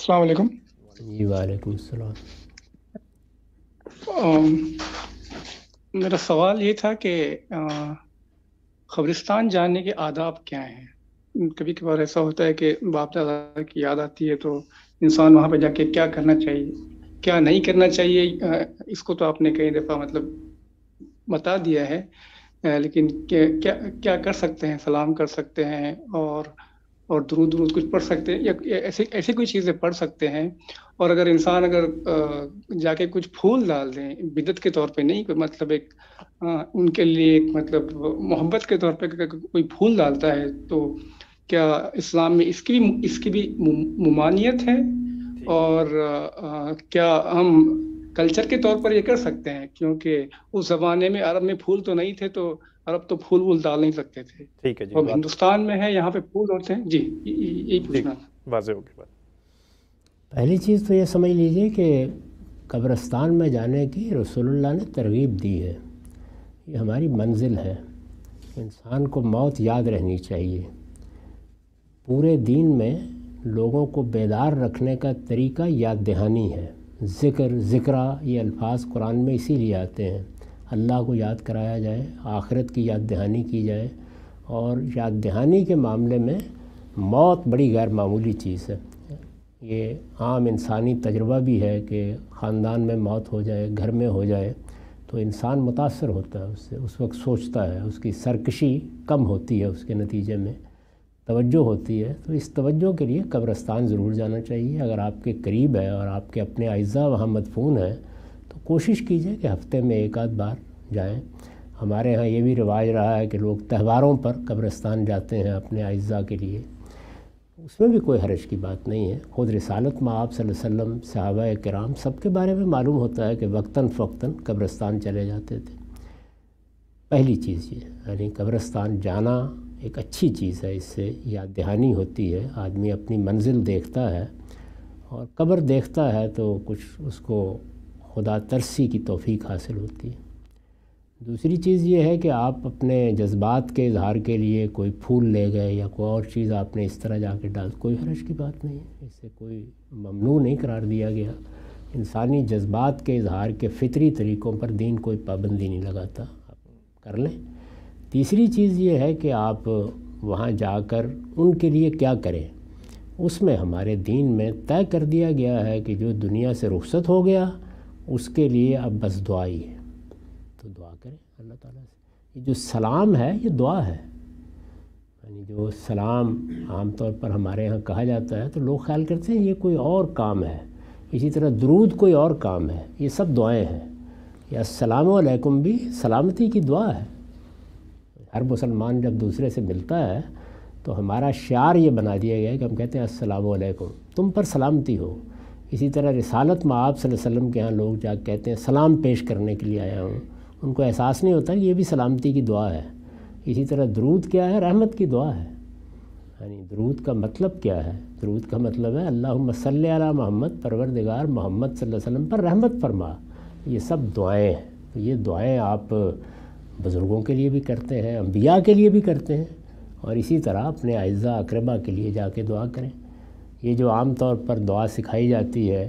अस्सलाम वालेकुम। जी वालेकुम अस्सलाम। अम, मेरा सवाल ये था कि कब्रिस्तान जाने के आदाब क्या हैं। कभी कभार ऐसा होता है कि बाप दादा की याद आती है, तो इंसान वहां पे जाके क्या करना चाहिए, क्या नहीं करना चाहिए। इसको तो आपने कई दफा मतलब बता दिया है। लेकिन क्या क्या क्या कर सकते हैं, सलाम कर सकते हैं और दुरूद दुरूद कुछ पढ़ सकते हैं, या ऐसे ऐसी कोई चीजें पढ़ सकते हैं। और अगर इंसान अगर जाके कुछ फूल डाल दें बिदत के तौर पे, नहीं कोई मतलब एक उनके लिए एक मतलब मोहब्बत के तौर पे कोई फूल डालता है, तो क्या इस्लाम में इसकी भी मुमानियत है। ठीक है। और क्या हम कल्चर के तौर पर ये कर सकते हैं, क्योंकि उस जमाने में अरब में फूल तो नहीं थे, तो अरब तो फूल वूल डाल नहीं सकते थे। ठीक है जी, अब बात हिंदुस्तान में है, यहाँ पे फूल होते हैं जी। यही जी पूछना था। वाज़ेह होगी बात। पहली चीज़ तो ये समझ लीजिए कि कब्रिस्तान में जाने की रसूलुल्लाह ने तरगीब दी है। ये हमारी मंजिल है। इंसान को मौत याद रहनी चाहिए। पूरे दीन में लोगों को बेदार रखने का तरीका याद दहानी है। ज़िक्रा ये अल्फाज कुरान में इसीलिए आते हैं, अल्लाह को याद कराया जाए, आखिरत की याद दहानी की जाए। और याद दहानी के मामले में मौत बड़ी गैर मामूली चीज़ है। ये आम इंसानी तजुर्बा भी है कि ख़ानदान में मौत हो जाए, घर में हो जाए, तो इंसान मुतासर होता है उससे, उस वक्त सोचता है, उसकी सरकशी कम होती है, उसके नतीजे में तवज्जो होती है। तो इस तवज्जो के लिए कब्रिस्तान ज़रूर जाना चाहिए। अगर आपके करीब है और आपके अपने अज़ा वहाँ मदफून है तो कोशिश कीजिए कि हफ़्ते में एक आध बार जाएं। हमारे यहाँ ये भी रिवाज रहा है कि लोग त्योहारों पर कब्रिस्तान जाते हैं अपने अज़ा के लिए, उसमें भी कोई हर्ज की बात नहीं है। ख़ुद रिसालत में आप सल्लल्लाहु अलैहि वसल्लम, सहाबा किराम सबके बारे में मालूम होता है कि वक्तन फ़क्तन कब्रिस्तान चले जाते थे। पहली चीज़ ये, यानी कब्रिस्तान जाना एक अच्छी चीज़ है, इससे याद दहानी होती है, आदमी अपनी मंजिल देखता है और कब्र देखता है तो कुछ उसको खुदा तरसी की तौफीक हासिल होती है। दूसरी चीज़ ये है कि आप अपने जज्बात के इजहार के लिए कोई फूल ले गए या कोई और चीज़ आपने इस तरह जाके डाल, कोई हर्ज की बात नहीं है, इससे कोई ममनू नहीं करार दिया गया। इंसानी जज्बात के इजहार के फ़ितरी तरीक़ों पर दीन कोई पाबंदी नहीं लगाता, आप कर लें। तीसरी चीज़ ये है कि आप वहाँ जाकर उनके लिए क्या करें, उसमें हमारे दीन में तय कर दिया गया है कि जो दुनिया से रुखसत हो गया उसके लिए अब बस दुआ ही है, तो दुआ करें अल्लाह ताला से। ये जो सलाम है ये दुआ है, यानी जो सलाम आम तौर पर हमारे यहाँ कहा जाता है तो लोग ख्याल करते हैं ये कोई और काम है, इसी तरह दरूद कोई और काम है, ये सब दुआएं हैं। या अस्सलामु अलैकुम भी सलामती की दुआ है। हर मुसलमान जब दूसरे से मिलता है तो हमारा शार ये बना दिया गया है कि हम कहते हैं अस्सलामु अलैकुम, तुम पर सलामती हो। इसी तरह रिसालत में आप सल्लल्लाहु अलैहि वसल्लम के यहाँ लोग जा कहते हैं सलाम पेश करने के लिए आया हूँ, उनको एहसास नहीं होता कि ये भी सलामती की दुआ है। इसी तरह दरूद क्या है, रहमत की दुआ है। यानी दरूद का मतलब क्या है, दरूद का मतलब है अल्लाहुम्मा सल्ली अला मोहम्मद, परवरदिगार मोहम्मद सल्लल्लाहु अलैहि वसल्लम पर रहमत फरमा। ये सब दुआएं हैं। तो ये दुआएं आप बुज़ुर्गों के लिए भी करते हैं, अम्बिया के लिए भी करते हैं, और इसी तरह अपने अज़ा अक़रबा के लिए जाके दुआ करें। ये जो आम तौर पर दुआ सिखाई जाती है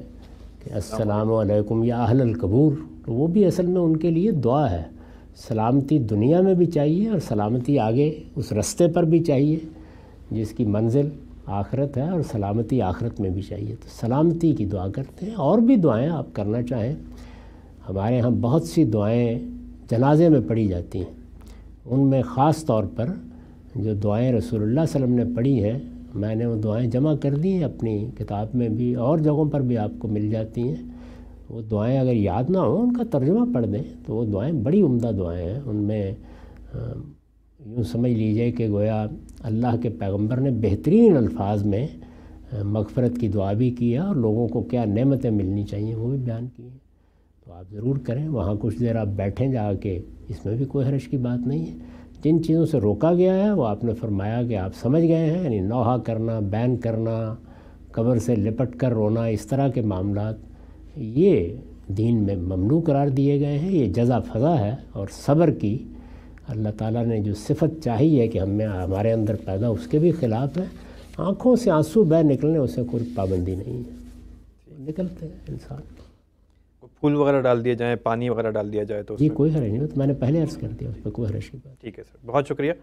कि अस्सलामु अलैकुम या अहलल कबूर, तो वो भी असल में उनके लिए दुआ है। सलामती दुनिया में भी चाहिए और सलामती आगे उस रास्ते पर भी चाहिए जिसकी मंजिल आखिरत है, और सलामती आखिरत में भी चाहिए। तो सलामती की दुआ करते हैं। और भी दुआएं आप करना चाहें, हमारे यहाँ बहुत सी दुआएं जनाजे में पढ़ी जाती हैं। उनमें ख़ास तौर पर जो दुआएं रसूलुल्लाह सल्लल्लाहु अलैहि वसल्लम ने पढ़ी हैं, मैंने वो दुआएं जमा कर दी हैं अपनी किताब में भी, और जगहों पर भी आपको मिल जाती हैं। वो दुआएं अगर याद ना हो उनका तर्जुमा पढ़ दें तो वो दुआएं बड़ी उम्दा दुआएं हैं। उनमें यूँ समझ लीजिए कि गोया अल्लाह के पैगंबर ने बेहतरीन अल्फाज में मग़फ़िरत की दुआ भी की है, और लोगों को क्या नेमतें मिलनी चाहिए वो भी बयान की है। तो आप ज़रूर करें, वहाँ कुछ देर आप बैठें जाके, इसमें भी कोई हर्ज की बात नहीं है। जिन चीज़ों से रोका गया है वो आपने फरमाया कि आप समझ गए हैं, यानी नौहा करना, बैन करना, कब्र से लिपट कर रोना, इस तरह के मामलात ये दीन में ममनू करार दिए गए हैं। ये जज़ा फ़ज़ा है, और सब्र की अल्लाह ताला ने जो सिफत चाहिए कि हमें हमारे अंदर पैदा, उसके भी ख़िलाफ़ है। آنکھوں سے آنسو بہ نکلنے اسے کوئی پابندی نہیں ہے، نکلتے ہیں انسان۔ پھول وغیرہ ڈال دیے جائیں، پانی وغیرہ ڈال دیا جائے تو جی کوئی حرج نہیں، تو میں نے پہلے عرض کر دیا، اس پہ کوئی حرج نہیں۔ ٹھیک ہے سر، بہت شکریہ۔